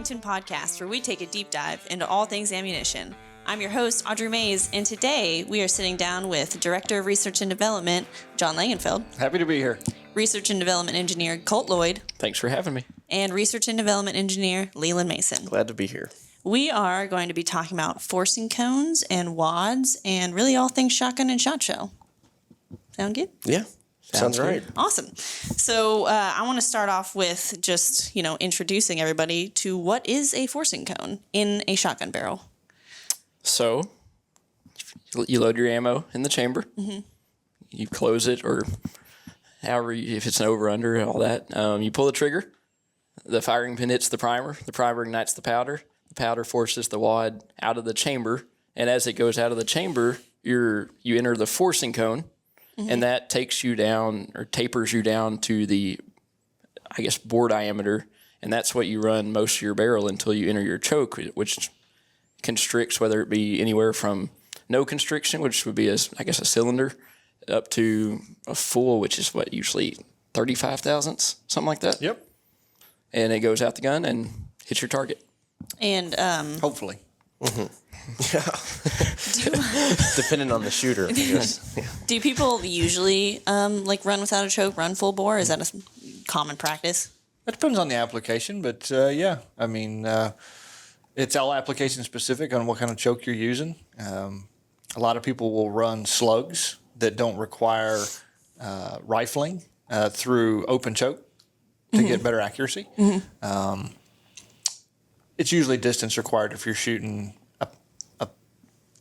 Remington podcast, where we take a deep dive into all things ammunition. I'm your host, Audrey Mayes, and today we are sitting down with Director of Research and Development, Jon Langenfeld. Happy to be here. Research and Development Engineer, Colt Lloyd. Thanks for having me. And Research and Development Engineer, Leland Mason. Glad to be here. We are going to be talking about forcing cones and wads and really all things shotgun and shot shell. Sound good? Yeah, sounds right. Awesome. So I want to start off with just, introducing everybody to what is a forcing cone in a shotgun barrel. So you load your ammo in the chamber. Mm-hmm. You close it, or however, if it's an over-under, all that. You pull the trigger. The firing pin hits the primer. The primer ignites the powder. The powder forces the wad out of the chamber. And as it goes out of the chamber, you enter the forcing cone. Mm-hmm. And that takes you down, or tapers you down to the, bore diameter. And that's what you run most of your barrel until you enter your choke, which constricts, whether it be anywhere from no constriction, which would be a cylinder, up to a full, which is what, usually 35 thousandths, something like that. Yep. And it goes out the gun and hits your target. And hopefully. Mm-hmm. Yeah. Depending on the shooter, I guess. Yeah. Do people usually run without a choke, run full bore? Is that a common practice? It depends on the application, but it's all application specific on what kind of choke you're using. A lot of people will run slugs that don't require rifling through open choke to get better accuracy. Mm-hmm. It's usually distance required if you're shooting a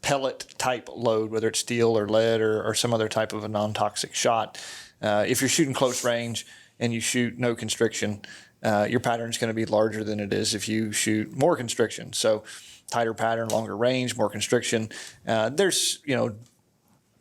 pellet type load, whether it's steel or lead or some other type of a non-toxic shot. If you're shooting close range and you shoot no constriction, your pattern is going to be larger than it is if you shoot more constriction. So tighter pattern, longer range, more constriction. There's,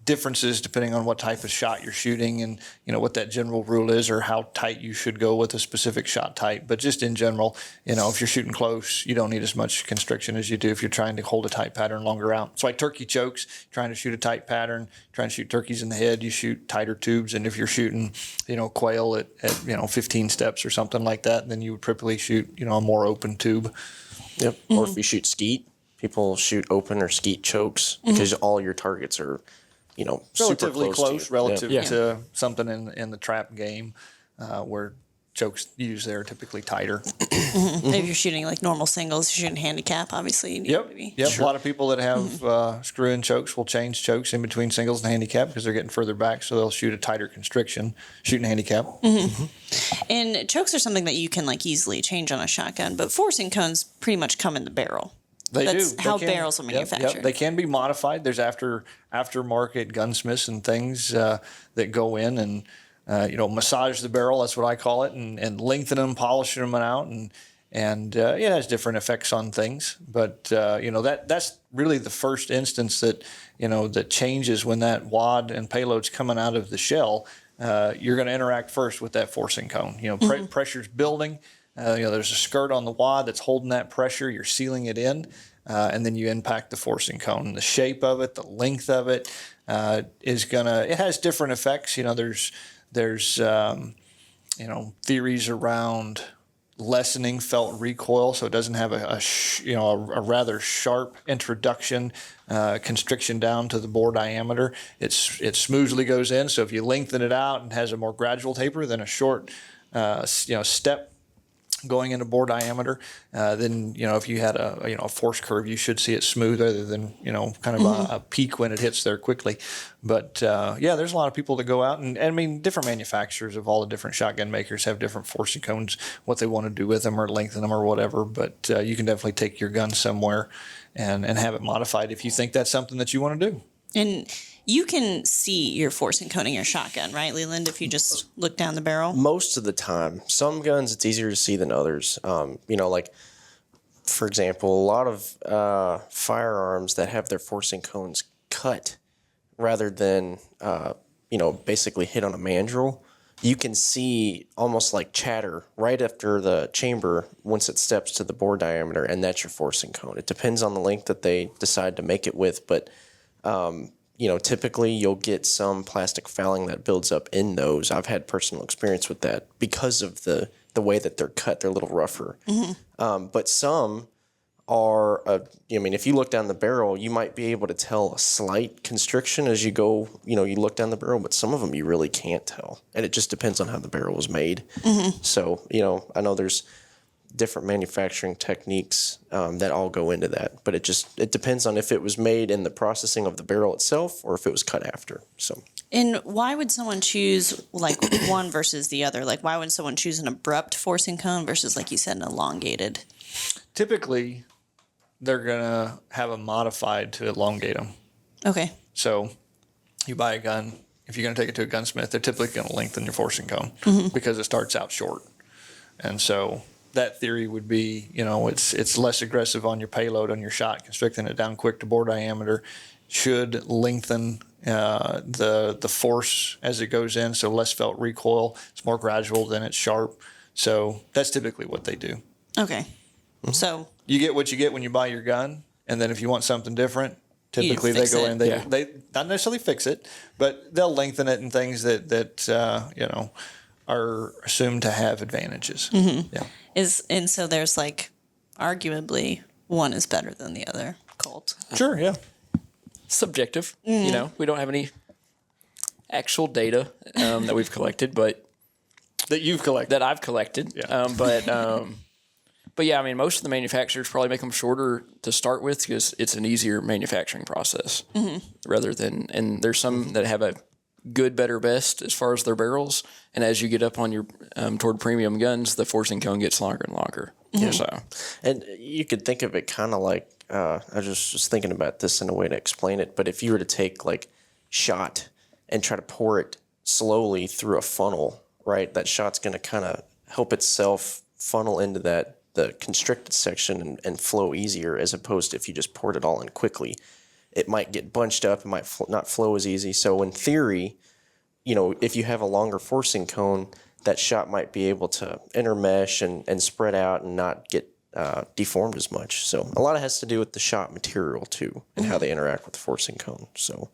differences depending on what type of shot you're shooting and, what that general rule is or how tight you should go with a specific shot type. But just in general, if you're shooting close, you don't need as much constriction as you do if you're trying to hold a tight pattern longer out. It's like turkey chokes, trying to shoot a tight pattern, trying to shoot turkeys in the head, you shoot tighter tubes. And if you're shooting, quail at 15 steps or something like that, then you would typically shoot, a more open tube. Yep. Mm-hmm. Or if you shoot skeet, people shoot open or skeet chokes because all your targets are relatively super close relative yeah. to something in the trap game where chokes used there are typically tighter. Mm-hmm. If you're shooting like normal singles, you're shooting handicap, obviously. You need Yep. to be. Yep. Sure. A lot of people that have screw-in chokes will change chokes in between singles and handicap because they're getting further back, so they'll shoot a tighter constriction, shooting handicap. Mm-hmm. And chokes are something that you can easily change on a shotgun, but forcing cones pretty much come in the barrel. That's how barrels are manufactured. Yep. They can be modified. There's aftermarket gunsmiths and things that go in and massage the barrel. That's what I call it, and lengthen them, polishing them out, and it has different effects on things. But that's really the first instance that that changes when that wad and payload's coming out of the shell. You're going to interact first with that forcing cone. Pressure's building. There's a skirt on the wad that's holding that pressure. You're sealing it in, and then you impact the forcing cone. The shape of it, the length of it, it has different effects. There's theories around lessening felt recoil, so it doesn't have a rather sharp introduction, constriction down to the bore diameter. It smoothly goes in. So if you lengthen it out and has a more gradual taper than a short, step going into bore diameter, then if you had a force curve, you should see it smooth rather than kind of a peak when it hits there quickly. But there's a lot of people that go out and different manufacturers of all the different shotgun makers have different forcing cones, what they want to do with them or lengthen them or whatever. But you can definitely take your gun somewhere and have it modified if you think that's something that you want to do. And you can see your forcing cone in your shotgun, right, Leland, if you just look down the barrel? Most of the time. Some guns, it's easier to see than others. For example, a lot of firearms that have their forcing cones cut rather than, basically hit on a mandrel, you can see almost like chatter right after the chamber once it steps to the bore diameter, and that's your forcing cone. It depends on the length that they decide to make it with, but typically you'll get some plastic fouling that builds up in those. I've had personal experience with that because of the the way that they're cut. They're a little rougher. But some are, I mean, if you look down the barrel, you might be able to tell a slight constriction as you go, you look down the barrel, but some of them you really can't tell. And it just depends on how the barrel was made. So, I know there's different manufacturing techniques that all go into that, but it depends on if it was made in the processing of the barrel itself or if it was cut after. So. And why would someone choose like one versus the other? Like, why would someone choose an abrupt forcing cone versus, like you said, an elongated? Typically, they're going to have a modified to elongate them. Okay. So you buy a gun. If you're going to take it to a gunsmith, they're typically going to lengthen your forcing cone because it starts out short. And so that theory would be, it's less aggressive on your payload on your shot, constricting it down quick to bore diameter should lengthen the force as it goes in, so less felt recoil. It's more gradual than it's sharp. So that's typically what they do. Okay. So you get what you get when you buy your gun, and then if you want something different, typically they go in. They not necessarily fix it, but they'll lengthen it in things that are assumed to have advantages. and so there's like arguably one is better than the other. Colt. Sure. Yeah. Subjective. We don't have any actual data that we've collected, but That you've collected. that I've collected. Yeah. But yeah, I mean, most of the manufacturers probably make them shorter to start with because it's an easier manufacturing process rather than, and there's some that have a good, better, best as far as their barrels. And as you get up on your, toward premium guns, the forcing cone gets longer and longer. So, And you could think of it kind of like, I was just thinking about this in a way to explain it, but if you were to take like shot and try to pour it slowly through a funnel, right, that shot's going to kind of help itself funnel into the constricted section and flow easier, as opposed to if you just poured it all in quickly. It might get bunched up, it might not flow as easy. So in theory, if you have a longer forcing cone, that shot might be able to intermesh and spread out and not get deformed as much. So a lot of it has to do with the shot material too and how they interact with the forcing cone. So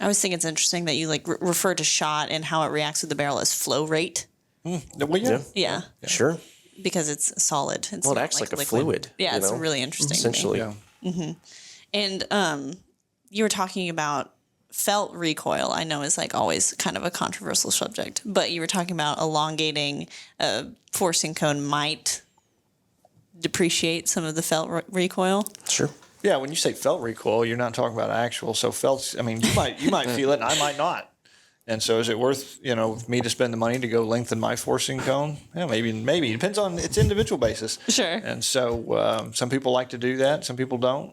I always think it's interesting that you like refer to shot and how it reacts with the barrel as flow rate. Yeah. Sure. Because it's solid. It's Well, it not acts like a liquid. fluid. Yeah, it's really interesting. Essentially. Yeah. And you were talking about felt recoil. I know is like always kind of a controversial subject, but you were talking about elongating a forcing cone might depreciate some of the felt recoil. Sure. Yeah, when you say felt recoil, you're not talking about actual. So felt, I mean, you might feel it, and I might not. And so, is it worth me to spend the money to go lengthen my forcing cone? Yeah, maybe. It depends on its individual basis. Sure. And so, some people like to do that, some people don't.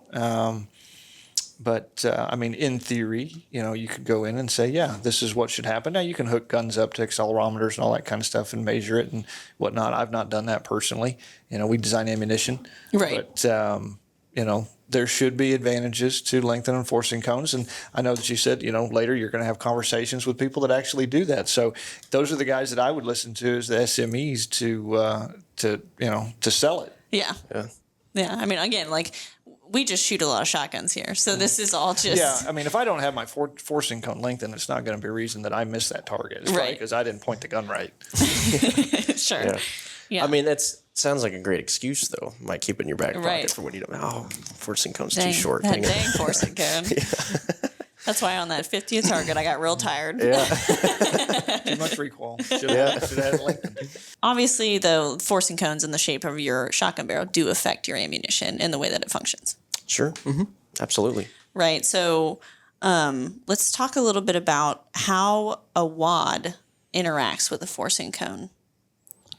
But I mean, in theory, you could go in and say, yeah, this is what should happen. Now, you can hook guns up to accelerometers and all that kind of stuff and measure it and whatnot. I've not done that personally. We design ammunition. Right. But, there should be advantages to lengthening forcing cones. And I know that you said, later you're going to have conversations with people that actually do that. So those are the guys that I would listen to as the SMEs to sell it. Yeah. Yeah. I mean, again, like we just shoot a lot of shotguns here. So this is all just. Yeah. I mean, if I don't have my forcing cone lengthened, it's not going to be a reason that I missed that target. It's probably because I didn't point the gun right. Sure. Yeah. I mean, sounds like a great excuse, though. Might keep it in your back pocket for when you don't. Oh, forcing cone's too short. Dang forcing cone. That's why on that 50th target, I got real tired. Yeah. Too much recoil. Should have had it lengthened. Obviously, though, forcing cones in the shape of your shotgun barrel do affect your ammunition and the way that it functions. Sure. Mm-hmm. Absolutely. Right. So let's talk a little bit about how a wad interacts with a forcing cone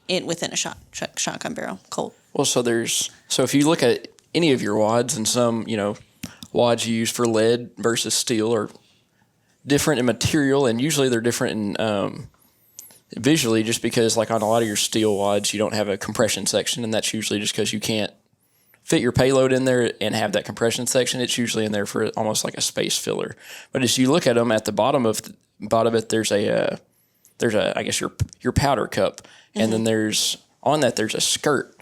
within a shotgun barrel. Colt. well, so if you look at any of your wads and some, wads you use for lead versus steel are different in material, and usually they're different in visually, just because like on a lot of your steel wads, you don't have a compression section, and that's usually just because you can't fit your payload in there and have that compression section. It's usually in there for almost like a space filler. But as you look at them, at the bottom of it, there's a I guess your powder cup, and then there's a skirt.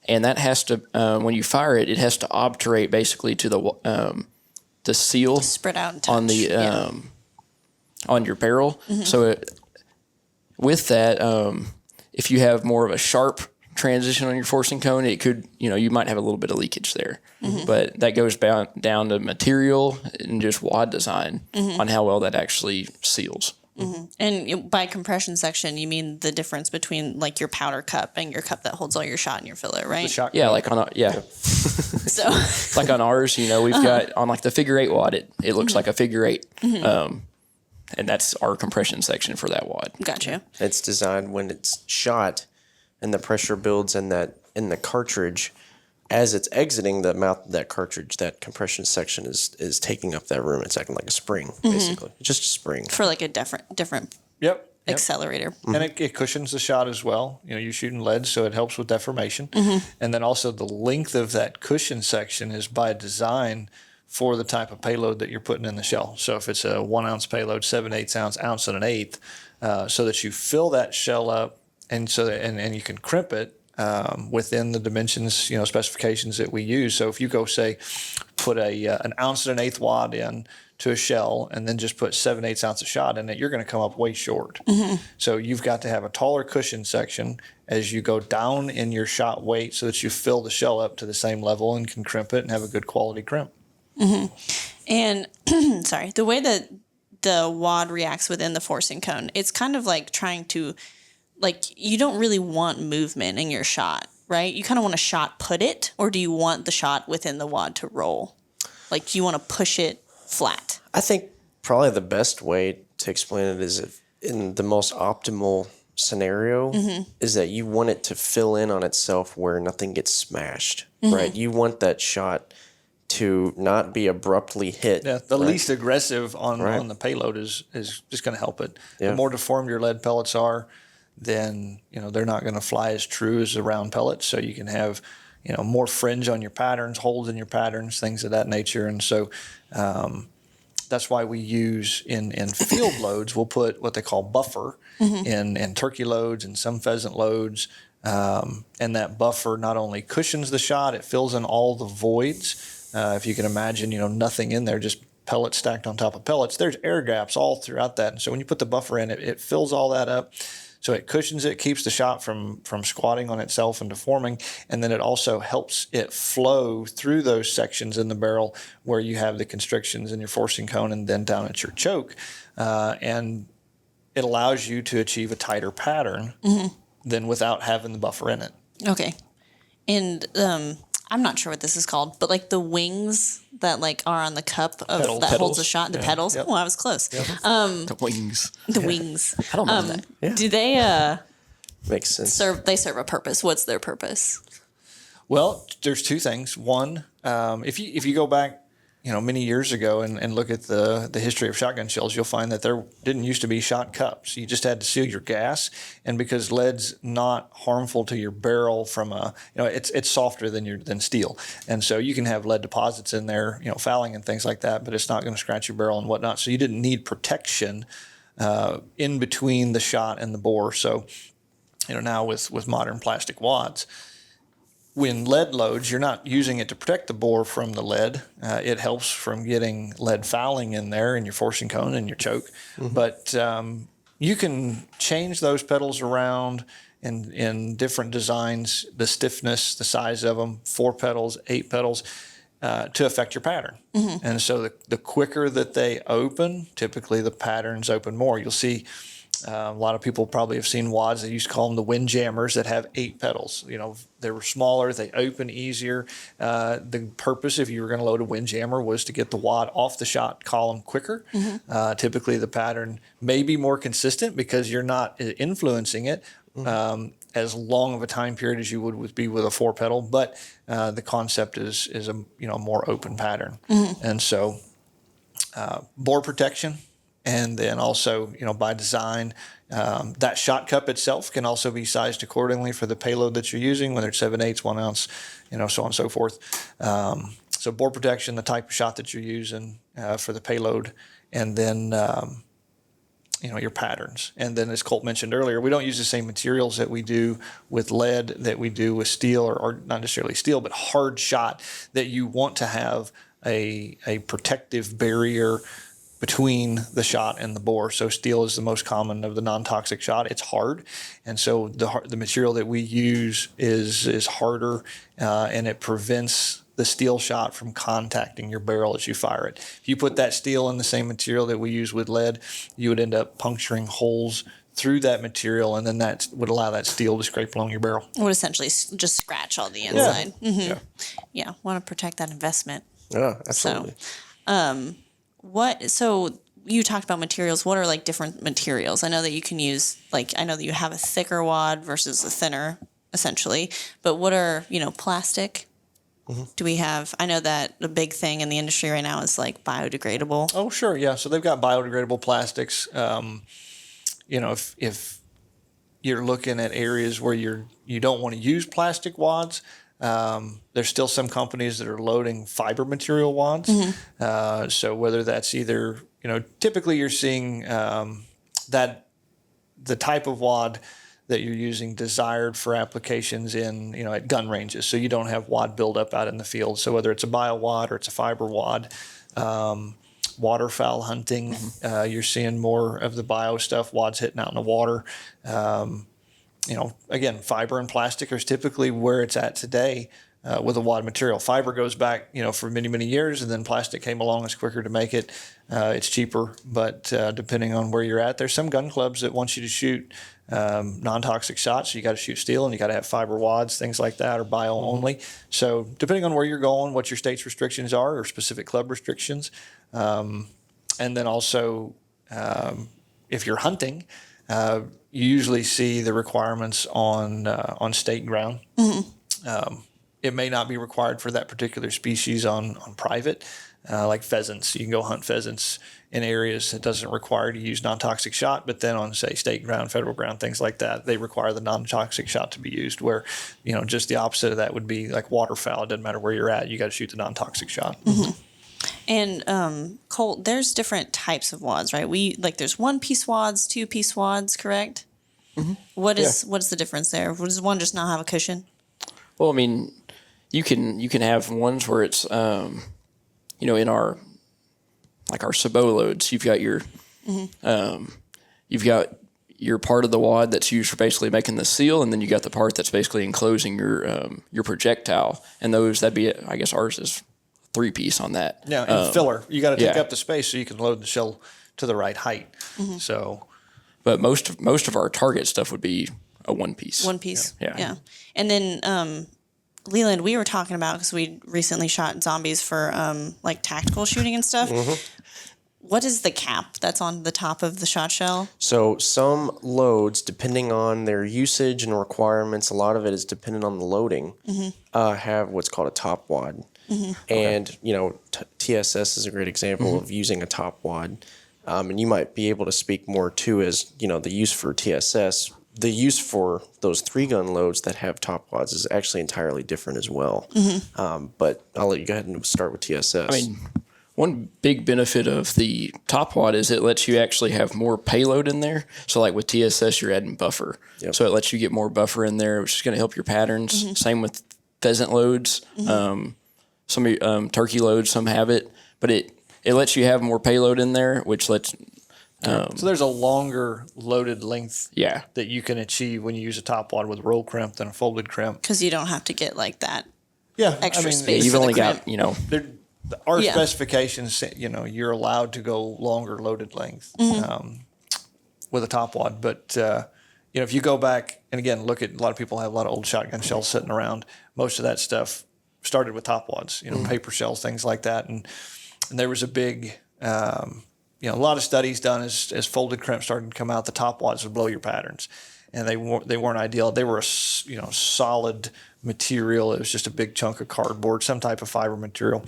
And that has to, when you fire it, it has to obturate basically to the seal Spread out and touch. on the on your barrel. So with that, if you have more of a sharp transition on your forcing cone, it could, you might have a little bit of leakage there. But that goes down to material and just wad design on how well that actually seals. And by compression section, you mean the difference between like your powder cup and your cup that holds all your shot and your filler, right? Yeah, like on So like on ours, we've got on like the figure 8 wad, it looks like a figure 8. And that's our compression section for that wad. Gotcha. It's designed when it's shot and the pressure builds in the cartridge. As it's exiting the mouth of that cartridge, that compression section is taking up that room. It's acting like a spring, basically. Just a spring. For like a different Yep. accelerator. And it cushions the shot as well. You're shooting lead, so it helps with deformation. And then also the length of that cushion section is by design for the type of payload that you're putting in the shell. So if it's a 1 ounce payload, 7/8 ounce, ounce and an eighth, so that you fill that shell up, and so that, and you can crimp it within the dimensions, specifications that we use. So if you go say put an ounce and an eighth wad in to a shell and then just put 7/8 ounce of shot in it, you're going to come up way short. So you've got to have a taller cushion section as you go down in your shot weight so that you fill the shell up to the same level and can crimp it and have a good quality crimp. And sorry, the way that the wad reacts within the forcing cone, it's kind of like trying to, like, you don't really want movement in your shot, right? You kind of want to shot put it, or do you want the shot within the wad to roll? Like, do you want to push it flat? I think probably the best way to explain it is if in the most optimal scenario is that you want it to fill in on itself where nothing gets smashed, right? You want that shot to not be abruptly hit. Yeah, the least aggressive on the payload is just going to help it. Yeah. The more deformed your lead pellets are, then they're not going to fly as true as the round pellets. So you can have more fringe on your patterns, holes in your patterns, things of that nature. And so that's why we use in field loads, we'll put what they call buffer in turkey loads and some pheasant loads. And that buffer not only cushions the shot, it fills in all the voids. If you can imagine, nothing in there, just pellets stacked on top of pellets. There's air gaps all throughout that. And so when you put the buffer in, it fills all that up. So it cushions it, keeps the shot from squatting on itself and deforming. And then it also helps it flow through those sections in the barrel where you have the constrictions in your forcing cone and then down at your choke. And it allows you to achieve a tighter pattern than without having the buffer in it. Okay. And I'm not sure what this is called, but like the wings that like are on the cup of Petals. that holds the shot, the petals. Yep. Oh, I was close. Yep. The wings. The wings. I don't know that. Yeah. Do they Makes sense. serve a purpose? What's their purpose? Well, there's two things. One, if you go back, many years ago and look at the history of shotgun shells, you'll find that there didn't used to be shot cups. You just had to seal your gas, and because lead's not harmful to your barrel from it's softer than steel, and so you can have lead deposits in there, fouling and things like that, but it's not going to scratch your barrel and whatnot. So you didn't need protection in between the shot and the bore. So now with modern plastic wads, when lead loads, you're not using it to protect the bore from the lead. It helps from getting lead fouling in there in your forcing cone and your choke. But you can change those pedals around in different designs, the stiffness, the size of them, 4 pedals, 8 pedals, to affect your pattern. And so the quicker that they open, typically the patterns open more. You'll see a lot of people probably have seen wads. They used to call them the wind jammers that have 8 pedals. They were smaller, they open easier. The purpose, if you were going to load a wind jammer, was to get the wad off the shot column quicker. Typically, the pattern may be more consistent because you're not influencing it as long of a time period as you would with a 4 pedal. But the concept is a more open pattern, and so bore protection. And then also, by design, that shot cup itself can also be sized accordingly for the payload that you're using, whether it's 7/8, 1 ounce, so on and so forth. So bore protection, the type of shot that you're using for the payload, and then, your patterns. And then, as Colt mentioned earlier, we don't use the same materials that we do with lead that we do with steel, or not necessarily steel, but hard shot that you want to have a protective barrier between the shot and the bore. So steel is the most common of the non-toxic shot. It's hard, and so the material that we use is harder, and it prevents the steel shot from contacting your barrel as you fire it. If you put that steel in the same material that we use with lead, you would end up puncturing holes through that material, and then that would allow that steel to scrape along your barrel. It would essentially just scratch all the inside. Yeah. Yeah, want to protect that investment. Yeah, absolutely. So you talked about materials. What are like different materials? I know that you can use, like, I know that you have a thicker wad versus a thinner, essentially. But what are, plastic? Do we have, I know that the big thing in the industry right now is like biodegradable. Oh, sure. Yeah. So they've got biodegradable plastics. If you're looking at areas where you don't want to use plastic wads, there's still some companies that are loading fiber material wads. So whether that's either, typically you're seeing that the type of wad that you're using desired for applications in, at gun ranges. So you don't have wad buildup out in the field. So whether it's a bio wad or it's a fiber wad, waterfowl hunting, you're seeing more of the bio stuff, wads hitting out in the water. Again, fiber and plastic is typically where it's at today with a wad material. Fiber goes back, for many, many years, and then plastic came along. It's quicker to make it. It's cheaper, but depending on where you're at, there's some gun clubs that want you to shoot non-toxic shots. So you got to shoot steel, and you got to have fiber wads, things like that, or bio only. So depending on where you're going, what your state's restrictions are, or specific club restrictions, and then also if you're hunting, you usually see the requirements on state ground. It may not be required for that particular species on private, like pheasants. You can go hunt pheasants in areas that doesn't require to use non-toxic shot, but then on, say, state ground, federal ground, things like that, they require the non-toxic shot to be used, where, just the opposite of that would be like waterfowl. It doesn't matter where you're at. You got to shoot the non-toxic shot. And Colt, there's different types of wads, right? There's 1-piece wads, 2-piece wads, correct? What is the difference there? Does one just not have a cushion? Well, I mean, you can have ones where it's in our sabot loads, you've got your part of the wad that's used for basically making the seal, and then you got the part that's basically enclosing your projectile. And that'd be I guess ours is 3-piece on that. Yeah, and filler. You got to take up the space so you can load the shell to the right height. So, but most of our target stuff would be a 1-piece. 1-piece. Yeah. And then Leland, we were talking about, because we recently shot zombies for tactical shooting and stuff. What is the cap that's on the top of the shot shell? So some loads, depending on their usage and requirements, a lot of it is dependent on the loading, have what's called a top wad. And, TSS is a great example of using a top wad. And you might be able to speak more to as, the use for TSS. The use for those 3-gun loads that have top wads is actually entirely different as well. But I'll let you go ahead and start with TSS. I mean, one big benefit of the top wad is it lets you actually have more payload in there. So like with TSS, you're adding buffer. So it lets you get more buffer in there, which is going to help your patterns. Same with pheasant loads. Some turkey loads, some have it. But it lets you have more payload in there, which lets... so there's a longer loaded length Yeah. that you can achieve when you use a top wad with roll crimp than a folded crimp. Because you don't have to get like that Yeah, extra space. You've for only the got, crimp. Our Yeah. specifications, you're allowed to go longer loaded length with a top wad. But, if you go back and, again, look at a lot of people have a lot of old shotgun shells sitting around. Most of that stuff started with top wads, paper shells, things like that. And there was a big, a lot of studies done as folded crimp started to come out. The top wads would blow your patterns. And they weren't ideal. They were a solid material. It was just a big chunk of cardboard, some type of fiber material.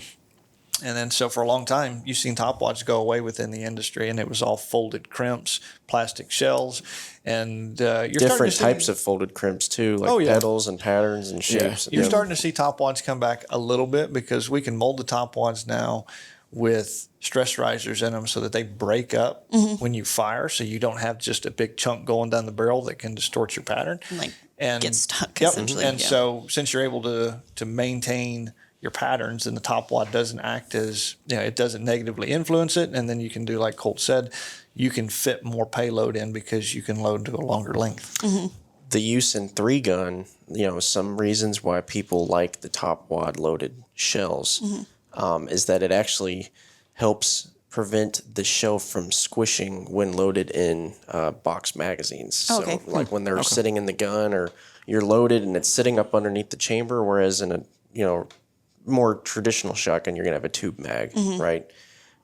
And then so for a long time, you've seen top wads go away within the industry, and it was all folded crimps, plastic shells, and you're different types of folded crimps too, like petals and patterns and shapes. You're starting to see top wads come back a little bit because we can mold the top wads now with stress risers in them so that they break up when you fire, so you don't have just a big chunk going down the barrel that can distort your pattern and get stuck, Yep. essentially. And so since you're able to maintain your patterns, then the top wad doesn't act as, it doesn't negatively influence it. And then you can do, like Colt said, you can fit more payload in because you can load to a longer length. Mm-hmm. The use in 3-gun, some reasons why people like the top wad loaded shells is that it actually helps prevent the shell from squishing when loaded in box magazines. Okay. So like when they're sitting in the gun, or you're loaded and it's sitting up underneath the chamber, whereas in a more traditional shotgun, you're gonna have a tube mag, right,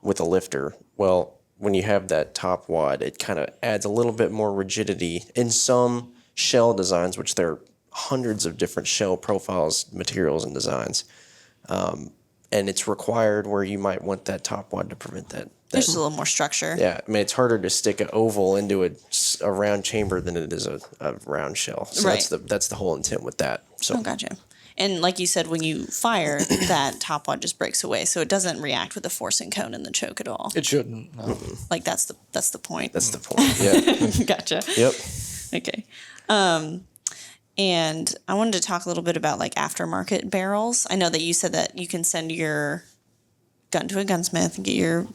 with a lifter. Well, when you have that top wad, it kind of adds a little bit more rigidity in some shell designs, which there are hundreds of different shell profiles, materials, and designs. And it's required where you might want that top wad to prevent that. There's just a little more structure. Yeah, I mean, it's harder to stick an oval into a round chamber than it is a round shell. So Right. that's the whole intent with that. So Oh, gotcha. And like you said, when you fire, that top wad just breaks away, so it doesn't react with the forcing cone in the choke at all. It shouldn't. No. Like that's the point. that's the point. Yeah. Gotcha. Yep. Okay. And I wanted to talk a little bit about like aftermarket barrels. I know that you said that you can send your gun to a gunsmith and get your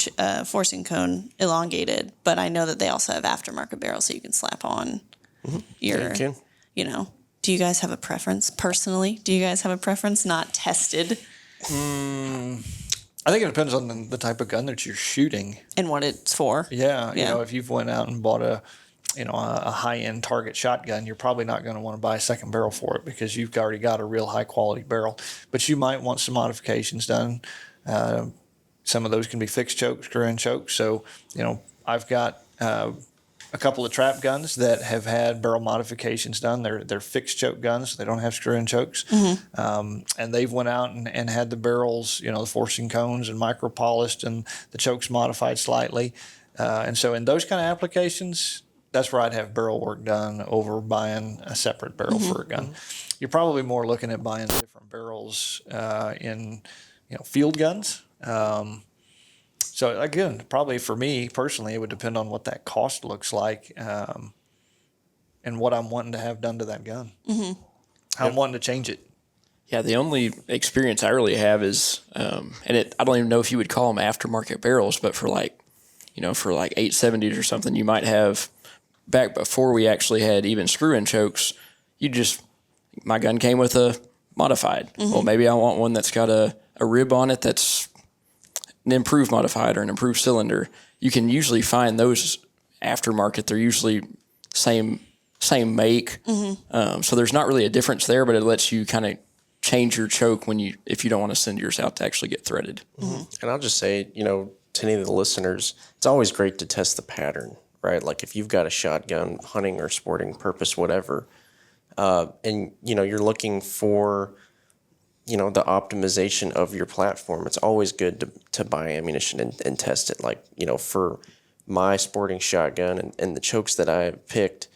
forcing cone elongated, but I know that they also have aftermarket barrels that you can slap on your, Yeah, you can. Do you guys have a preference personally? Do you guys have a preference? Not tested I think it depends on the type of gun that you're shooting. and what it's for. Yeah, Yeah. if you've went out and bought a high-end target shotgun, you're probably not going to want to buy a second barrel for it because you've already got a real high-quality barrel. But you might want some modifications done. Some of those can be fixed choke, screw-in choke. So, I've got a couple of trap guns that have had barrel modifications done. They're fixed choke guns. They don't have screw-in chokes. And they've went out and had the barrels, the forcing cones and micro-polished and the chokes modified slightly. And so in those kind of applications, that's where I'd have barrel work done over buying a separate barrel for a gun. You're probably more looking at buying different barrels in field guns. So again, probably for me personally, it would depend on what that cost looks like and what I'm wanting to have done to that gun. How I'm wanting to change it. Yeah, the only experience I really have is, I don't even know if you would call them aftermarket barrels, but for like 870s or something, you might have, back before we actually had even screw-in chokes, my gun came with a modified. Well, maybe I want one that's got a rib on it that's an improved modified or an improved cylinder. You can usually find those aftermarket. They're usually same make. So there's not really a difference there, but it lets you kind of change your choke if you don't want to send yours out to actually get threaded. And I'll just say, to any of the listeners, it's always great to test the pattern, right? Like if you've got a shotgun, hunting or sporting purpose, whatever, and you're looking for the optimization of your platform, it's always good to buy ammunition and test it. Like, for my sporting shotgun and the chokes that I picked,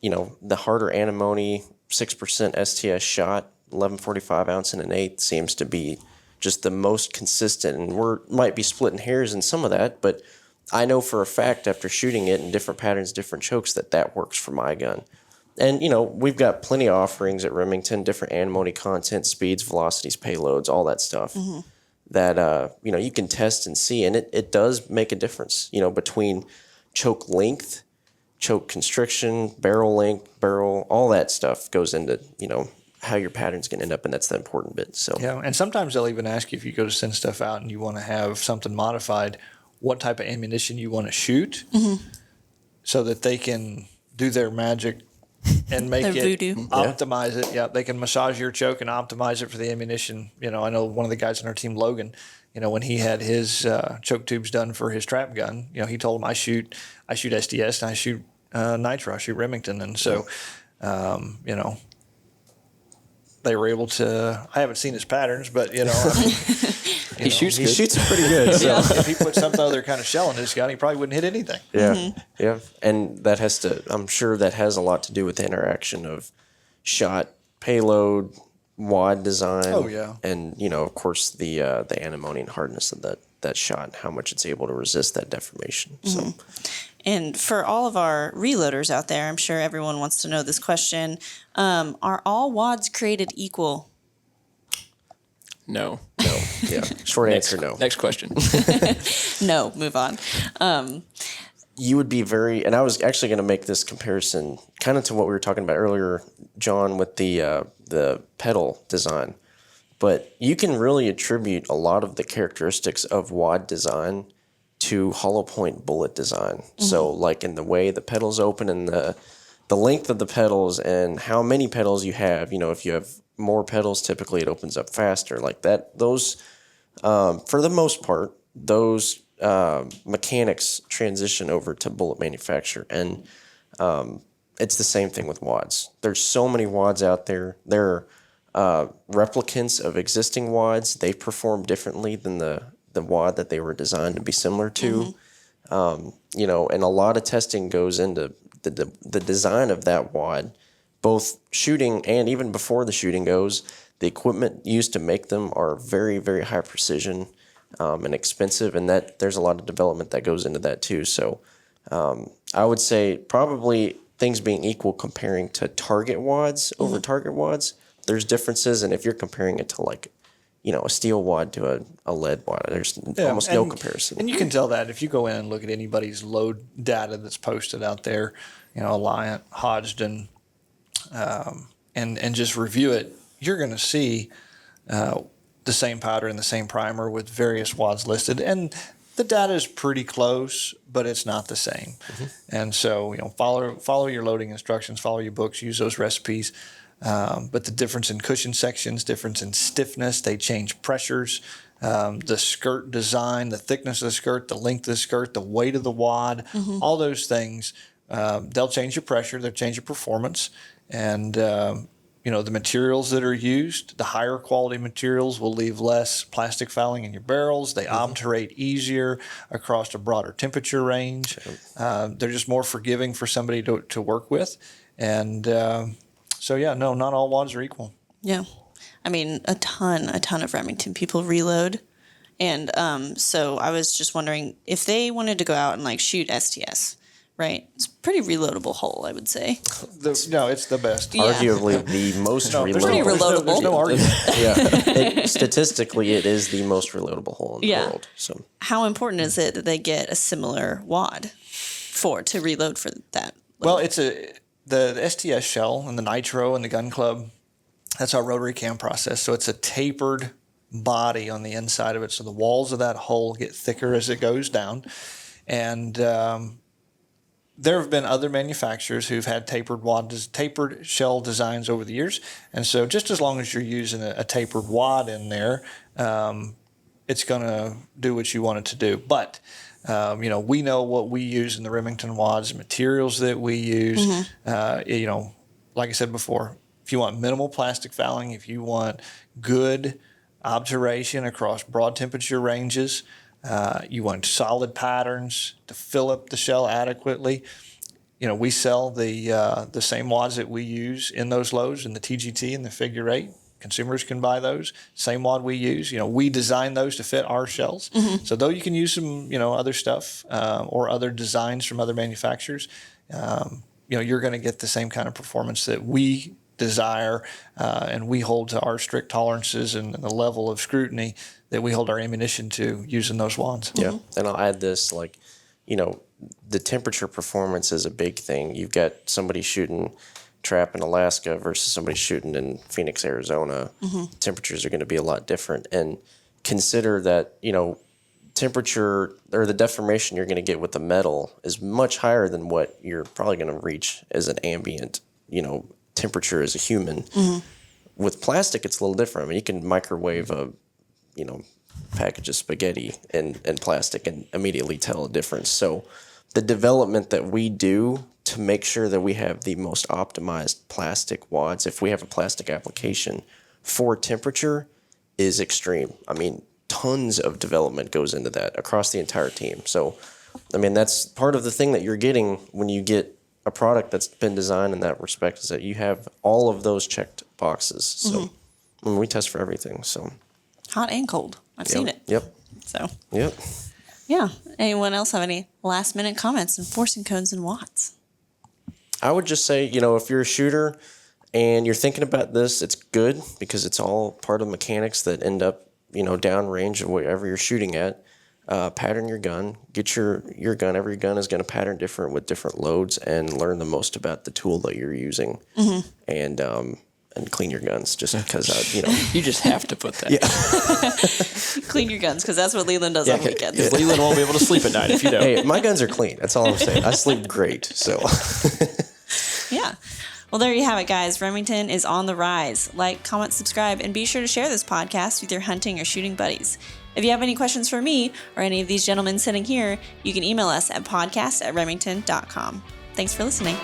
the harder antimony 6% STS shot, 1145 ounce in an eighth seems to be just the most consistent. And might be splitting hairs in some of that, but I know for a fact after shooting it in different patterns, different chokes, that works for my gun. And, we've got plenty of offerings at Remington, different antimony content, speeds, velocities, payloads, all that stuff that, you can test and see. And it does make a difference, between choke length, choke constriction, barrel length, all that stuff goes into, how your pattern's going to end up. And that's the important bit. So, Yeah, and sometimes they'll even ask you if you go to send stuff out and you want to have something modified, what type of ammunition you want to shoot so that they can do their magic and make Their it, voodoo. optimize it. Yeah, they can massage your choke and optimize it for the ammunition. I know one of the guys on our team, Logan, when he had his choke tubes done for his trap gun, he told him I shoot STS and I shoot nitro, I shoot Remington. And so, they were able to, I haven't seen his patterns, but, He shoots he good. shoots pretty good. So. if he put some other kind of shell in his gun, he probably wouldn't hit anything. Yeah, yeah, and I'm sure that has a lot to do with the interaction of shot, payload, wad design. Oh, yeah. And of course the antimony and hardness of that shot, and how much it's able to resist that deformation. So, And for all of our reloaders out there, I'm sure everyone wants to know this question. Are all wads created equal? No. Yeah. Short answer, no. Next question. No, move on. You would be very, and I was actually going to make this comparison kind of to what we were talking about earlier, John, with the pedal design. But you can really attribute a lot of the characteristics of wad design to hollow point bullet design. So like in the way the pedals open and the length of the pedals and how many pedals you have, if you have more pedals, typically it opens up faster like that. Those, for the most part, those mechanics transition over to bullet manufacture. And it's the same thing with wads. There's so many wads out there. They're replicants of existing wads. They perform differently than the wad that they were designed to be similar to. And a lot of testing goes into the design of that wad, both shooting and even before the shooting goes. The equipment used to make them are very, very high precision and expensive, and that there's a lot of development that goes into that too. So I would say probably things being equal comparing to target wads over target wads, there's differences, and if you're comparing it to like, a steel wad to a lead wad, there's almost no comparison. And you can tell that if you go in and look at anybody's load data that's posted out there, Alliant, Hodgdon, and just review it, you're going to see the same powder and the same primer with various wads listed. And the data is pretty close, but it's not the same. And so, follow your loading instructions, follow your books, use those recipes. But the difference in cushion sections, difference in stiffness, they change pressures, the skirt design, the thickness of the skirt, the length of the skirt, the weight of the wad, all those things, they'll change your pressure, they'll change your performance. And, the materials that are used, the higher quality materials will leave less plastic fouling in your barrels. They obturate easier across a broader temperature range. They're just more forgiving for somebody to work with. And not all wads are equal. Yeah. I mean, a ton of Remington people reload. And so I was just wondering if they wanted to go out and shoot STS, right? It's a pretty reloadable hole, I would say. It's the best. Yeah. Arguably the most reloadable. Pretty reloadable. There's no argument. Statistically, it is the most reloadable hole in the world. So, how important is it that they get a similar wad to reload for that? Well, it's the STS shell and the nitro and the gun club. That's our rotary cam process. So it's a tapered body on the inside of it. So the walls of that hole get thicker as it goes down. And there have been other manufacturers who've had tapered shell designs over the years. And so just as long as you're using a tapered wad in there, it's going to do what you want it to do. But we know what we use in the Remington wads, materials that we use. Like I said before, if you want minimal plastic fouling, if you want good obturation across broad temperature ranges, you want solid patterns to fill up the shell adequately. We sell the same wads that we use in those loads in the TGT and the figure 8. Consumers can buy those. Same wad we use. We design those to fit our shells. So though you can use some, other stuff or other designs from other manufacturers, you're going to get the same kind of performance that we desire and we hold to our strict tolerances and the level of scrutiny that we hold our ammunition to using those wads. Yeah, and I'll add this, the temperature performance is a big thing. You've got somebody shooting trap in Alaska versus somebody shooting in Phoenix, Arizona. Temperatures are going to be a lot different. And consider that, temperature or the deformation you're going to get with the metal is much higher than what you're probably going to reach as an ambient, temperature as a human. With plastic, it's a little different. I mean, you can microwave a, package of spaghetti in plastic and immediately tell a difference. So the development that we do to make sure that we have the most optimized plastic wads, if we have a plastic application for temperature, is extreme. I mean, tons of development goes into that across the entire team. So, I mean, that's part of the thing that you're getting when you get a product that's been designed in that respect, is that you have all of those checked boxes. So we test for everything. So hot and cold. I've seen it. Yep. So. Yep. Yeah. Anyone else have any last minute comments on forcing cones and watts? I would just say, if you're a shooter and you're thinking about this, it's good because it's all part of mechanics that end up, downrange of whatever you're shooting at. Pattern your gun, get your gun. Every gun is going to pattern different with different loads, and learn the most about the tool that you're using, and clean your guns just because, You just have to put that. Yeah. Clean your guns, because that's what Leland does on weekends. Because Leland won't be able to sleep at night if you don't. Hey, my guns are clean. That's all I'm saying. I sleep great. So, Yeah. Well, there you have it, guys. Remington is on the rise. Like, comment, subscribe, and be sure to share this podcast with your hunting or shooting buddies. If you have any questions for me or any of these gentlemen sitting here, you can email us at podcast@remington.com. Thanks for listening.